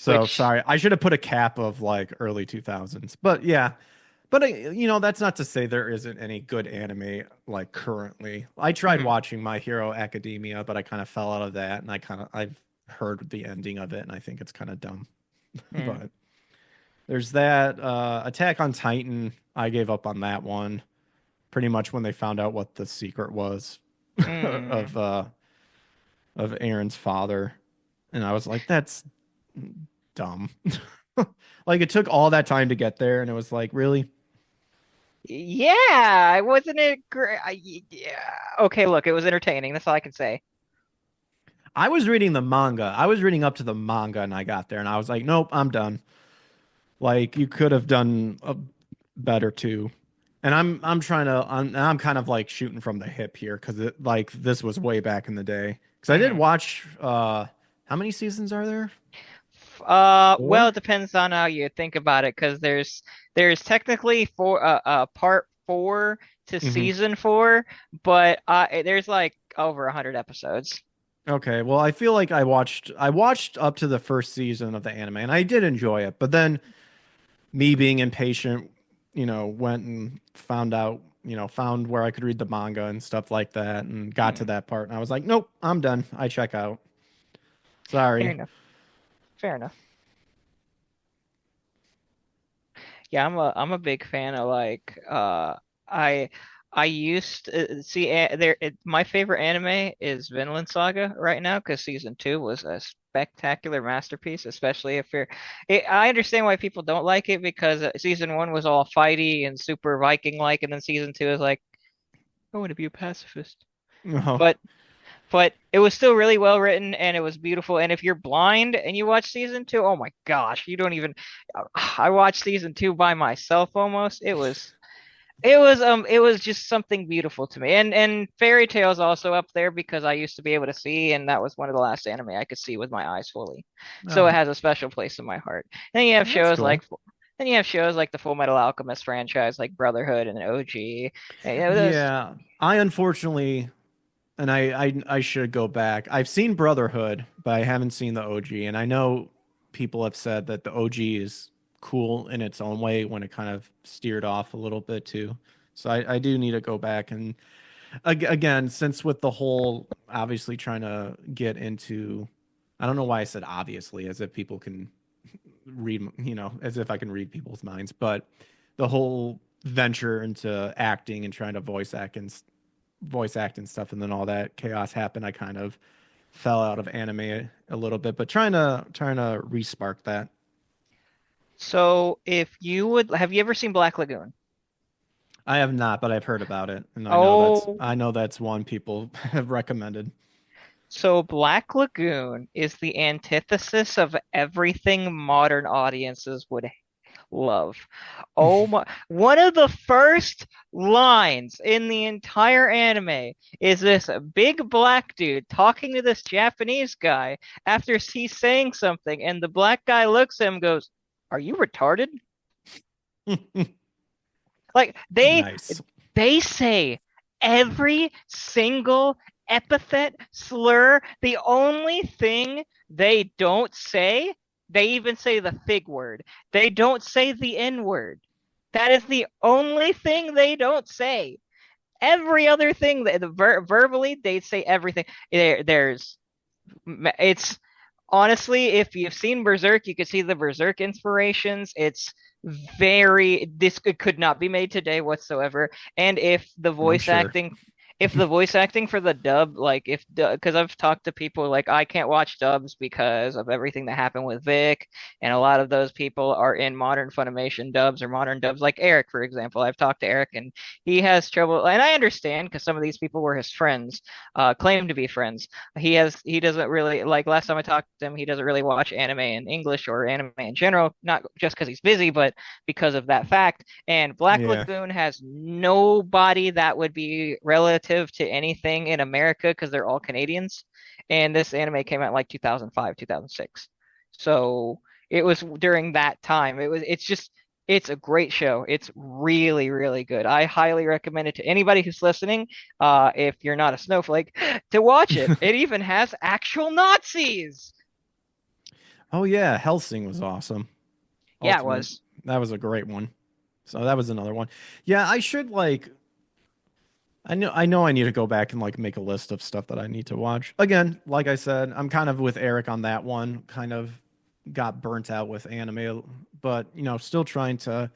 So which sorry, I should have put a cap of like early 2000s. But yeah, but that's not to say there isn't any good anime like currently. I tried mhm, watching My Hero Academia, but I kind of fell out of that, and I've heard the ending of it, and I think it's kind of dumb. mm, But there's that Attack on Titan. I gave up on that one pretty much when they found out what the secret was mm. of Aaron's father, and I was like, that's dumb. Like it took all that time to get there, and it was like, really? Yeah, wasn't it great? Yeah. Okay, look, it was entertaining. That's all I can say. I was reading the manga. I was reading up to the manga, and I got there, and I was like, nope, I'm done. Like you could have done a better too. And I'm kind of like shooting from the hip here because it like this was way back in the day. Because I did Mhm. watch how many seasons are there? Well, Four? it depends on how you think about it, because there's technically part four to Hmm. season four, but there's like over 100 episodes. Okay, well, I feel like I watched up to the first season of the anime, and I did enjoy it. But then me being impatient, went and found where I could read the manga and stuff like that, and got to Hmm. that part, and I was like, nope, I'm done. I check out. Fair Sorry. enough. Fair enough. Yeah, I'm a big fan of like I I used to see my favorite anime is Vinland Saga right now because season two was a spectacular masterpiece, especially if I understand why people don't like it because season one was all fighty and super Viking-like, and then season two is like, I want to be a pacifist. Oh, But it was still really well written and it was beautiful. And if you're blind and you watch season two, oh my gosh, you don't even. I watched season two by myself almost. It was just something beautiful to me. And Fairy Tail's also up there because I used to be able to see, and that was one of the last anime I could see with my eyes fully. So it oh, has a special place in my heart. Then you have that's shows like. cool. Then you have shows like the Full Metal Alchemist franchise, like Brotherhood and OG. And, those. Yeah, I unfortunately, and I should go back. I've seen Brotherhood, but I haven't seen the OG, and I know people have said that the OG is cool in its own way when it kind of steered off a little bit too. So I do need to go back and again, since with the whole obviously trying to get into, I don't know why I said obviously, as if people can read, as if I can read people's minds, but the whole venture into acting and trying to voice act and stuff, and then all that chaos happened. I kind of fell out of anime a little bit, but trying to respark that. So if you would, have you ever seen Black Lagoon? I have not, but I've heard about it, and Oh, I know that's one people have recommended. so Black Lagoon is the antithesis of everything modern audiences would love. Oh my, one of the first lines in the entire anime is this big black dude talking to this Japanese guy after he's saying something, and the black guy looks at him and goes, "Are you retarded?" Like Nice. they say every single epithet, slur. The only thing they don't say, they even say the fig word. They don't say the N word. That is the only thing they don't say. Every other thing, verbally, they say everything. There's it's honestly, if you've seen Berserk, you could see the Berserk inspirations. It's very this it could not be made today whatsoever. And I'm sure. if the voice acting for the dub, like if because I've talked to people like I can't watch dubs because of everything that happened with Vic, and a lot of those people are in modern Funimation dubs or modern dubs, like Eric, for example. I've talked to Eric and he has trouble, and I understand because some of these people were his friends, claim to be friends. He doesn't really, like, last time I talked to him, he doesn't really watch anime in English or anime in general, not just because he's busy, but because of that fact. And Black Yeah. Lagoon has nobody that would be relative to anything in America because they're all Canadians. And this anime came out in like 2005, 2006. So it was during that time. It's a great show. It's really, really good. I highly recommend it to anybody who's listening. If you're not a snowflake, to watch it. It even has actual Nazis. Oh yeah, Helsing was awesome. Yeah, it Ultimate. was. That was a great one. So that was another one. Yeah, I should like I know I need to go back and like make a list of stuff that I need to watch. Again, like I said, I'm kind of with Eric on that one. Kind of got burnt out with anime, but still trying to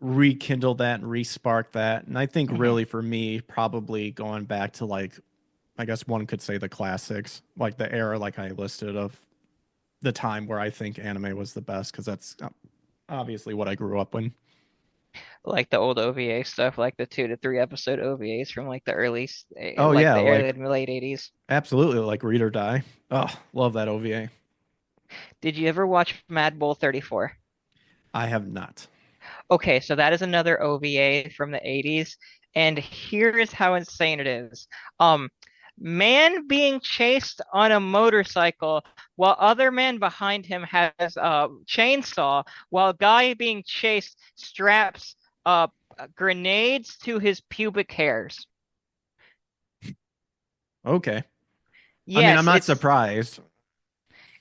rekindle that and respark that. And I think Hmm. really for me, probably going back to like I guess one could say the classics, like the era like I listed of the time where I think anime was the best because that's obviously what I grew up in. Like the old OVA stuff, like the 2 to 3 episode OVAs from Oh like yeah, the early like and late 80s. absolutely like Read or Die. Oh, love that OVA. Did you ever watch Mad Bull 34? I have not. Okay, so that is another OVA from the 80s, and here is how insane it is. Um, Man being chased on a motorcycle while other man behind him has a chainsaw, while guy being chased straps grenades to his pubic hairs. Okay. I mean, I'm Yes, not surprised.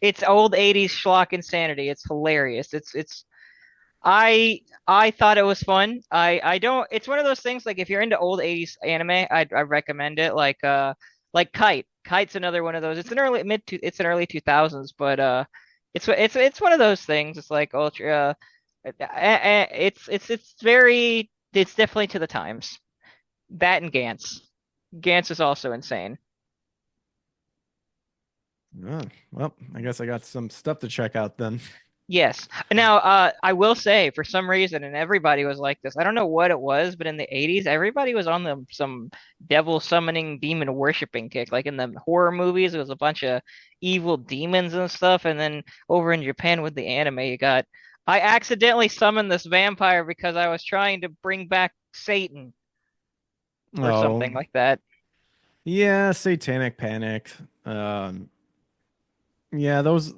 it's old 80s schlock insanity. It's hilarious. I thought it was fun. I don't it's one of those things like if you're into old 80s anime, I recommend it like Kite. Kite's another one of those. It's an early 2000s, but it's one of those things. It's like ultra it's definitely to the times. That and Gantz. Gantz is also insane. Oh, well, I guess I got some stuff to check out then. Yes. Now, I will say, for some reason, and everybody was like this. I don't know what it was, but in the 80s, everybody was on some devil summoning, demon worshiping kick. Like in the horror movies, it was a bunch of evil demons and stuff. And then over in Japan with the anime, I accidentally summoned this vampire because I was trying to bring back Satan or Oh, something like that. yeah, Satanic Panic. Yeah, those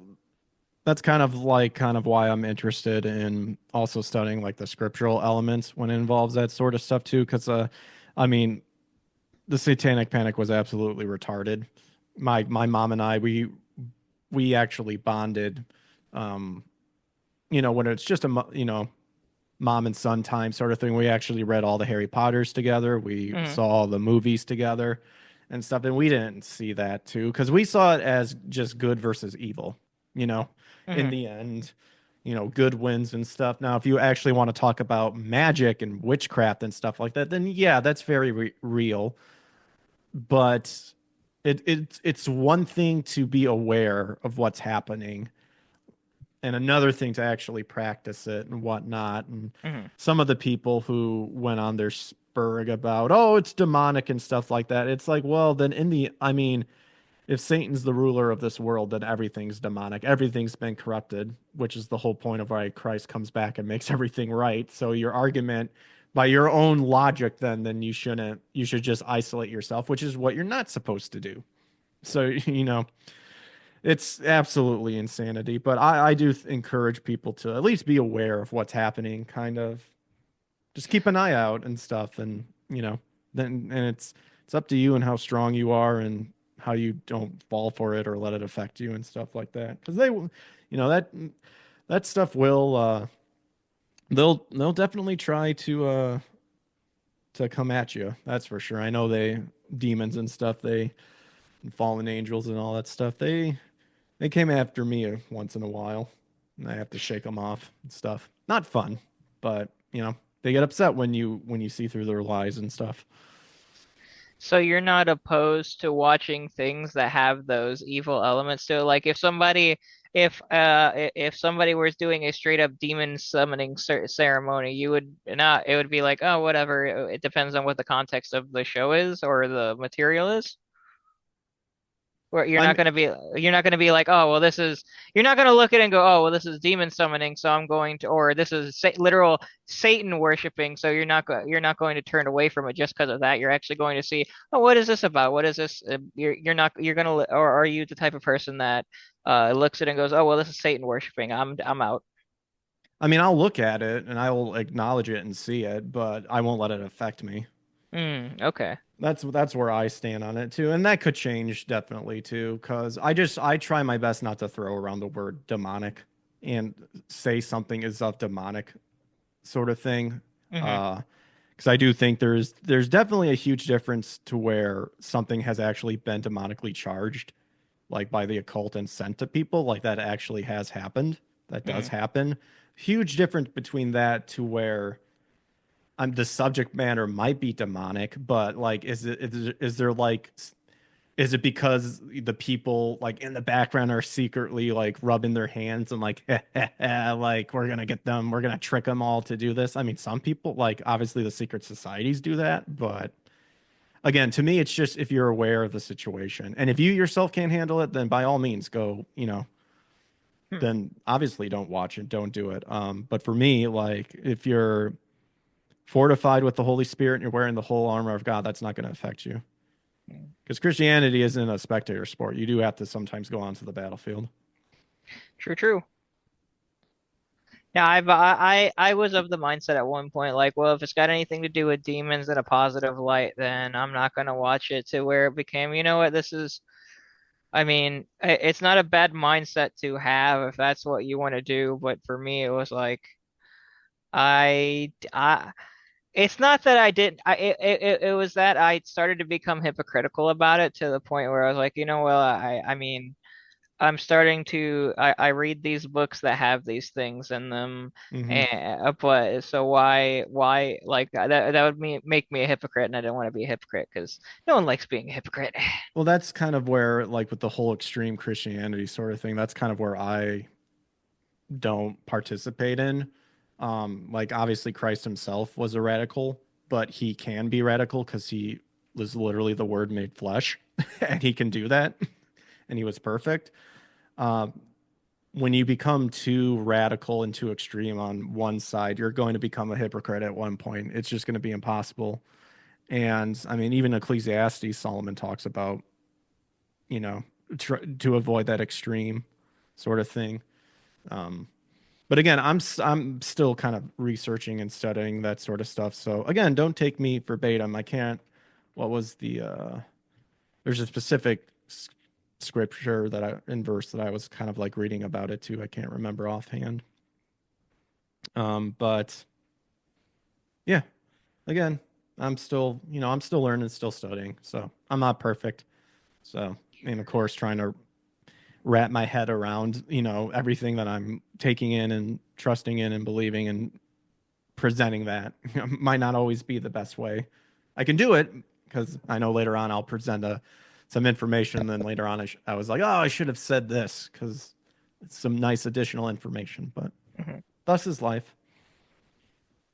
that's kind of why I'm interested in also studying like the scriptural elements when it involves that sort of stuff too. Because I mean, the Satanic Panic was absolutely retarded. My mom and I we actually bonded. Um, when it's just mom and son time sort of thing. We actually read all the Harry Potters together. We Hmm. saw all the movies together and stuff. And we didn't see that too because we saw it as just good versus evil, you know, in Hmm. the end, good wins and stuff. Now, if you actually want to talk about magic and witchcraft and stuff like that, then yeah, that's very real. But it's one thing to be aware of what's happening and another thing to actually practice it and whatnot. And Hmm. some of the people who went on their spurg about, oh, it's demonic and stuff like that. It's like, well, then I mean, if Satan's the ruler of this world, then everything's demonic. Everything's been corrupted, which is the whole point of why Christ comes back and makes everything right. So your argument, by your own logic, then you should just isolate yourself, which is what you're not supposed to do. So, it's absolutely insanity, but I do encourage people to at least be aware of what's happening, kind of just keep an eye out and stuff, and then and it's up to you and how strong you are and how you don't fall for it or let it affect you and stuff like that. Because that stuff will they'll definitely try to come at you. That's for sure. I know demons and stuff, they and fallen angels and all that stuff. They came after me once in a while, and I have to shake them off and stuff. Not fun, but they get upset when you see through their lies and stuff. So you're not opposed to watching things that have those evil elements to it? Like if somebody was doing a straight up demon summoning ceremony, you would not it would be like, oh, whatever. It depends on what the context of the show is or the material is. Where I'm you're not gonna be like, oh well, you're not gonna look at it and go, oh well, this is demon summoning, so I'm going to, or this is literal Satan worshiping, so you're not going to turn away from it just because of that. You're actually going to see, oh, what is this about? What is this? You're not you're gonna, or are you the type of person that looks at it and goes, oh well, this is Satan worshiping. I'm out. I mean, I'll look at it and I will acknowledge it and see it, but I won't let it affect me. Okay. That's where I stand on it too, and that could change definitely too, because I try my best not to throw around the word demonic and say something is of demonic sort of thing. Hmm. Uh, because I do think there's definitely a huge difference to where something has actually been demonically charged, like by the occult and sent to people, like that actually has happened. That does Hmm. happen. Huge difference between that to where the subject matter might be demonic, but like, is there like, is it because the people like in the background are secretly like rubbing their hands and like, like we're gonna get them, we're gonna trick them all to do this? I mean, some people like obviously the secret societies do that, but again, to me, it's just if you're aware of the situation and if you yourself can't handle it, then by all means go, Hmm. then obviously don't watch it, don't do it. But for me, like if you're fortified with the Holy Spirit and you're wearing the whole armor of God, that's not going to affect you. Because Christianity isn't a spectator sport. You do have to sometimes go onto the battlefield. True, true. Yeah, I was of the mindset at one point, like, well, if it's got anything to do with demons in a positive light, then I'm not gonna watch it. To where it became, you know what, this is. I mean, it's not a bad mindset to have if that's what you want to do, but for me, it was like I it's not that I didn't. It was that I started to become hypocritical about it to the point where I was like, you know, well, I mean, I'm starting to I read these books that have these things in them, Hmm. and but so why like that would make me a hypocrite, and I don't want to be a hypocrite because no one likes being a hypocrite. Well, that's kind of where, like, with the whole extreme Christianity sort of thing, that's kind of where I don't participate in. Like, obviously, Christ himself was a radical, but he can be radical because he was literally the word made flesh, and he can do that, and he was perfect. Um, when you become too radical and too extreme on one side, you're going to become a hypocrite at one point. It's just going to be impossible. And I mean, even Ecclesiastes, Solomon talks about, you know, to avoid that extreme sort of thing. Um, but again, I'm still kind of researching and studying that sort of stuff. So again, don't take me verbatim. I can't. What was there's a specific scripture that I in verse that I was kind of like reading about it too. I can't remember offhand. But yeah, again, I'm still learning, still studying. So I'm not perfect. So, and of course, trying to wrap my head around, everything that I'm taking in and trusting in and believing and presenting that might not always be the best way. I can do it because I know later on I'll present some information. And then later on, I was like, oh, I should have said this because it's some nice additional information. But Mhm. thus is life.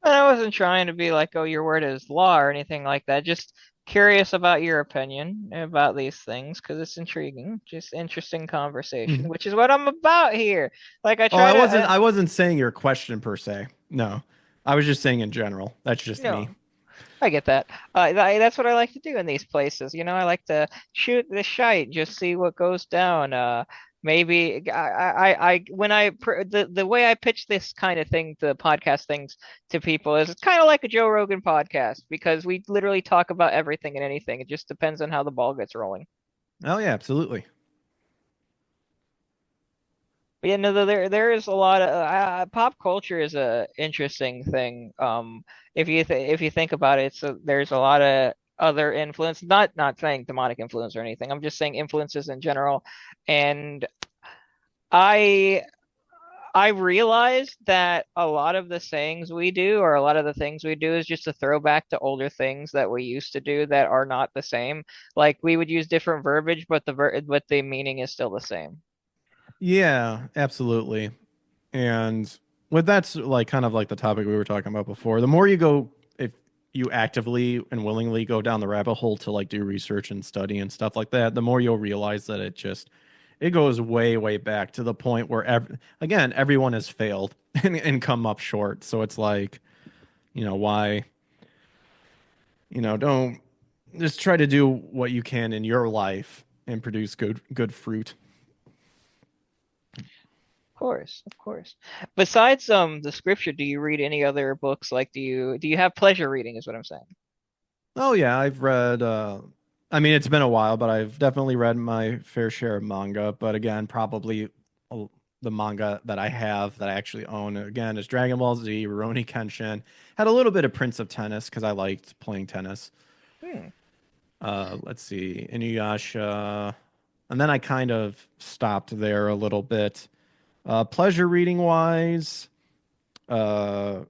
And I wasn't trying to be like, oh, your word is law or anything like that. Just curious about your opinion about these things because it's intriguing, just interesting conversation, Mhm. which is what I'm about here. Like I Oh, try to, I wasn't saying your question per se. No, I was just saying in general. That's just me. no, I get that. That's what I like to do in these places. You know, I like to shoot the shite, just see what goes down. Maybe when the way I pitch this kind of thing, the podcast things to people is it's kind of like a Joe Rogan podcast because we literally talk about everything and anything. It just depends on how the ball gets rolling. Oh yeah, absolutely. But yeah, no, there is a lot of pop culture is a interesting thing. If you think about it, so there's a lot of other influence. Not saying demonic influence or anything. I'm just saying influences in general. And I I realized that a lot of the sayings we do, or a lot of the things we do, is just a throwback to older things that we used to do that are not the same. Like we would use different verbiage, but but the meaning is still the same. Yeah, absolutely. And with that's like kind of like the topic we were talking about before. The more you go, if you actively and willingly go down the rabbit hole to like do research and study and stuff like that, the more you'll realize that it goes way, way back to the point where again, everyone has failed and come up short. So it's like, why, don't just try to do what you can in your life and produce good fruit. Of course, of course. Besides the scripture, do you read any other books? Like do you have pleasure reading is what I'm saying. Oh yeah, I've read I mean it's been a while, but I've definitely read my fair share of manga, but again, probably uh, the manga that I have that I actually own again is Dragon Ball Z, Rurouni Kenshin. Had a little bit of Prince of Tennis because I liked playing tennis. Hmm. Let's see, Inuyasha, and then I kind of stopped there a little bit. Pleasure reading wise, uh,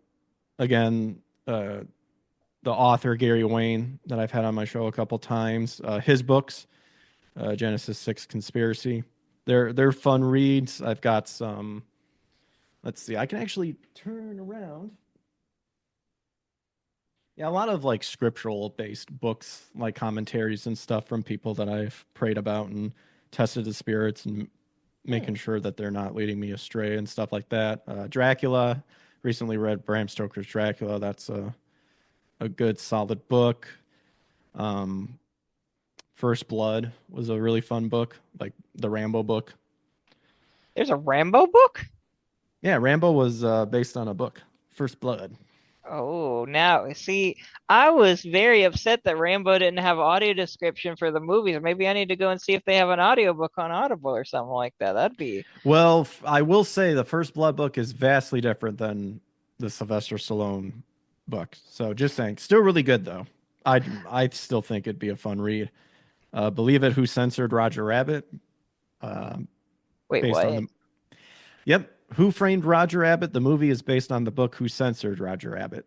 again, the author Gary Wayne that I've had on my show a couple times. His books, Genesis 6 Conspiracy. They're fun reads. I've got some. Let's see. I can actually turn around. Yeah, a lot of like scriptural based books, like commentaries and stuff from people that I've prayed about and tested the spirits and Hmm. making sure that they're not leading me astray and stuff like that. Dracula. Recently read Bram Stoker's Dracula. That's a good solid book. Um, First Blood was a really fun book, like the Rambo book. There's a Rambo book? Yeah, Rambo was based on a book, First Blood. Oh, now see, I was very upset that Rambo didn't have audio description for the movies. Maybe I need to go and see if they have an audiobook on Audible or something like that. That'd be. Well, I will say the First Blood book is vastly different than the Sylvester Stallone book. So just saying, still really good though. I still think it'd be a fun read. Believe It, Who Censored Roger Rabbit, uh, Wait, based on what? the yep. Who Framed Roger Rabbit? The movie is based on the book Who Censored Roger Rabbit.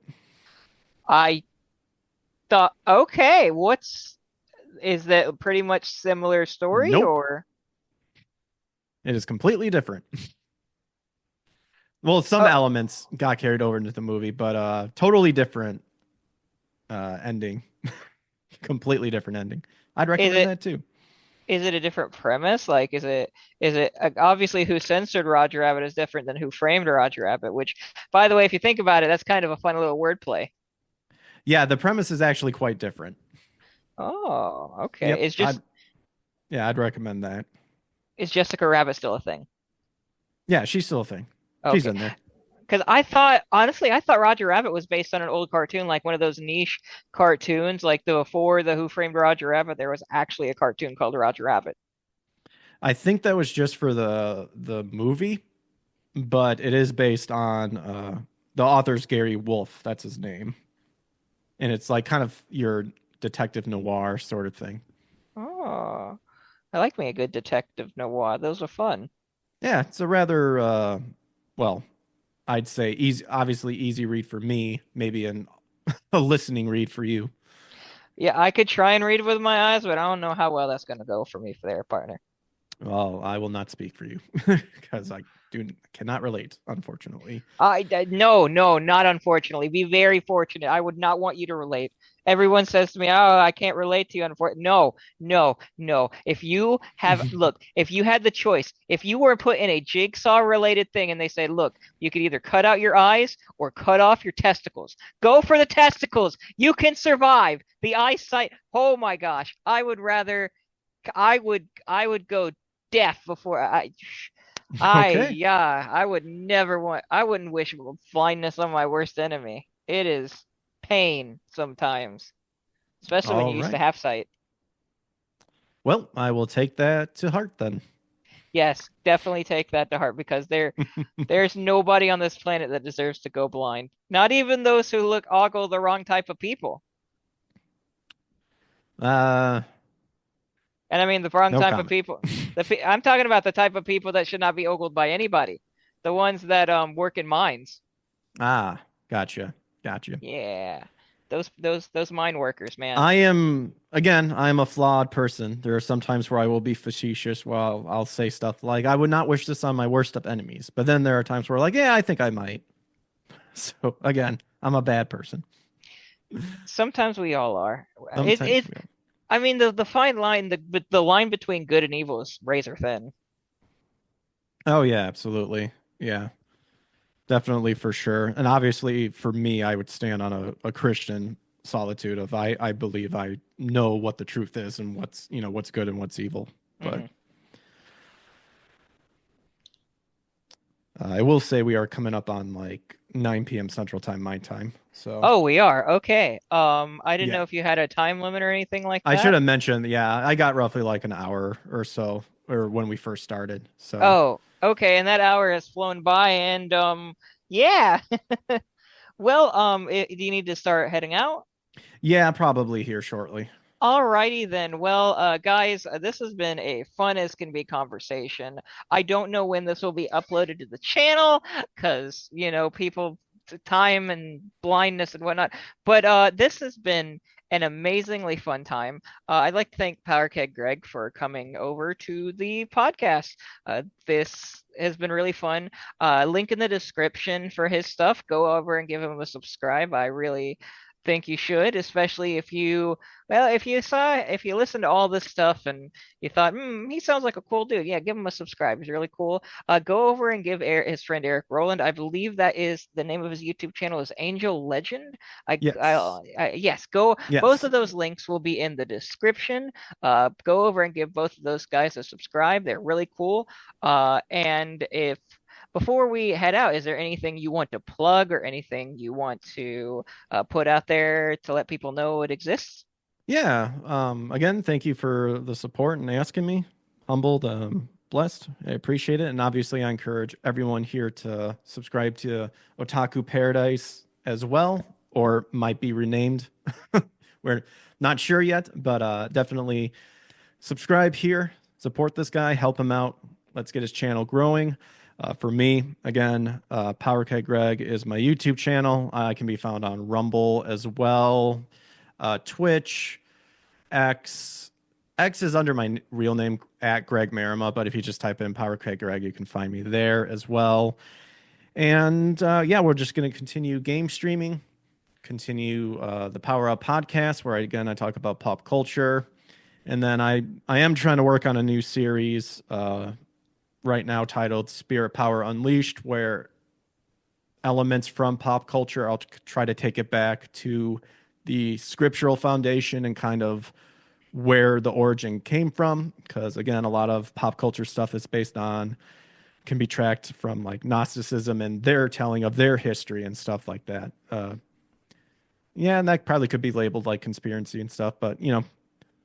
I thought, okay, is that pretty much similar story Nope. or? It is completely different. Well, some Oh, elements got carried over into the movie, but totally different ending. Completely different ending. I'd is recommend it that too. is it a different premise? Like, is it obviously Who Censored Roger Rabbit is different than Who Framed Roger Rabbit? Which, by the way, if you think about it, that's kind of a fun little wordplay. Yeah, the premise is actually quite different. Oh, okay. Yep, I'd recommend that. Is Jessica Rabbit still a thing? Yeah, she's still a thing. She's Okay. in there. Because I thought, honestly, I thought Roger Rabbit was based on an old cartoon, like one of those niche cartoons, like the before the Who Framed Roger Rabbit, there was actually a cartoon called Roger Rabbit. I think that was just for the movie, but it is based on the author's Gary Wolfe. That's his name, and it's like kind of your detective noir sort of thing. Oh, I like me a good detective noir. Those are fun. Yeah, it's a rather well, I'd say easy, obviously easy read for me, maybe a listening read for you. Yeah, I could try and read it with my eyes, but I don't know how well that's going to go for me for their partner. Well, I will not speak for you because I do cannot relate, unfortunately. No, no, not unfortunately. Be very fortunate. I would not want you to relate. Everyone says to me, "Oh, I can't relate to you." Unfortunately, no, no, no. If you have, look, if you had the choice, if you were put in a jigsaw related thing and they say, "Look, you could either cut out your eyes or cut off your testicles," go for the testicles. You can survive. The eyesight. Oh my gosh, I would go deaf before Okay. I would never want, I wouldn't wish blindness on my worst enemy. It is pain sometimes, especially when All you used to right. have sight. Well, I will take that to heart then. Yes, definitely take that to heart because there's nobody on this planet that deserves to go blind. Not even those who look ogle the wrong type of people. uh, And I mean the wrong no type of comment. people. I'm talking about the type of people that should not be ogled by anybody. The ones that work in mines. Ah, gotcha. Gotcha. Yeah. Those mine workers, man. I am, again, I'm a flawed person. There are some times where I will be facetious while I'll say stuff like, I would not wish this on my worst of enemies. But then there are times where, like, yeah, I think I might. So, again, I'm a bad person. Sometimes we all are. It Sometimes it we I mean the fine line the line between good and evil is razor thin. Oh, yeah, absolutely. Yeah, definitely for sure. And obviously, for me, I would stand on a Christian solitude of I believe I know what the truth is and what's good and what's evil. But Hmm. I will say we are coming up on like 9 p.m. Central Time, my time. So Oh, we are. Okay. I didn't yeah, know if you had a time limit or anything like I should that. have mentioned. Yeah, I got roughly like an hour or so, or when we first started. So Oh, okay. And that hour has flown by, and yeah. Well, do you need to start heading out? yeah, probably here shortly. Alrighty then. Well, guys, this has been a fun as can be conversation. I don't know when this will be uploaded to the channel because, people, time and blindness and whatnot. But this has been an amazingly fun time. I'd like to thank Power Keg Greg for coming over to the podcast. This has been really fun. Link in the description for his stuff. Go over and give him a subscribe. I really think you should, especially if you listen to all this stuff and you thought, he sounds like a cool dude. Yeah, give him a subscribe. He's really cool. Go over and give his friend Eric Roland. I believe that is the name of his YouTube channel is Angel Legend. Yes, Yes, go. Both yes, of those links will be in the description. Go over and give both of those guys a subscribe. They're really cool. And if before we head out, is there anything you want to plug or anything you want to put out there to let people know it exists? yeah. Again, thank you for the support and asking me. Humbled, blessed. I appreciate it, and obviously, I encourage everyone here to subscribe to Otaku Paradise as well, or might be renamed. We're not sure yet, but definitely subscribe here, support this guy, help him out. Let's get his channel growing. For me, again, Power Cat Greg is my YouTube channel. I can be found on Rumble as well, Twitch, X. X is under my real name at Greg Marima, but if you just type in Power Cat Greg, you can find me there as well. And yeah, we're just going to continue game streaming, continue the Power Up podcast, where I talk about pop culture. And then I am trying to work on a new series right now titled Spirit Power Unleashed, where elements from pop culture, I'll try to take it back to the scriptural foundation and kind of where the origin came from. Because again, a lot of pop culture stuff is based on, can be tracked from like Gnosticism and their telling of their history and stuff like that. Yeah, and that probably could be labeled like conspiracy and stuff, but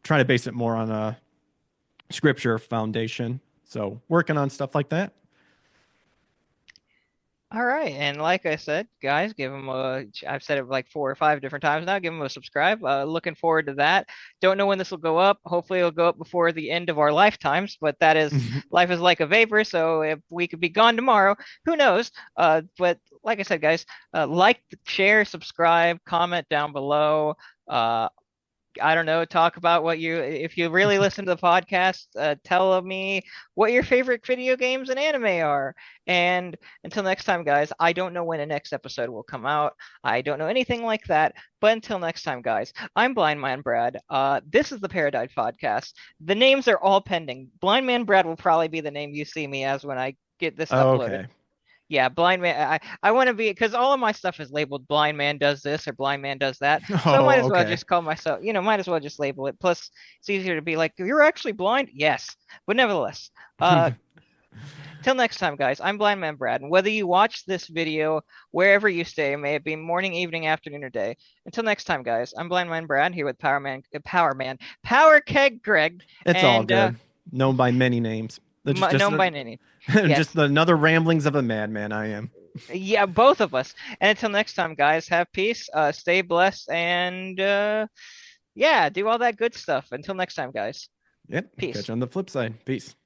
try to base it more on a scripture foundation. So working on stuff like that. All right, and like I said, guys, give them a. I've said it like 4 or 5 different times now. Give them a subscribe. Looking forward to that. Don't know when this will go up. Hopefully, it'll go up before the end of our lifetimes. But that is life is like a vapor. So if we could be gone tomorrow, who knows? But like I said, guys, like, share, subscribe, comment down below. I don't know, talk about if you really listen to the podcast, tell me what your favorite video games and anime are. And until next time, guys, I don't know when the next episode will come out. I don't know anything like that. But until next time, guys, I'm Blind Man Brad. This is the Paradise Podcast. The names are all pending. Blind Man Brad will probably be the name you see me as when I get this uploaded. Okay. Yeah, blind man. I want to be because all of my stuff is labeled blind man does this or blind man does that. So I might Oh, as well okay. just call myself, might as well just label it. Plus, it's easier to be like, you're actually blind? Yes. But nevertheless, uh, till next time, guys, I'm Blind Man Brad. And whether you watch this video wherever you stay, may it be morning, evening, afternoon, or day. Until next time, guys, I'm Blind Man Brad here with Power Keg Greg, It's all and good. Known by many names. Just known by Nini. just Yes. the another ramblings of a madman I am. Yeah, both of us. And until next time, guys, have peace, stay blessed, and yeah, do all that good stuff. Until next time, guys. Yep. Catch Peace. you on the flip side. Peace.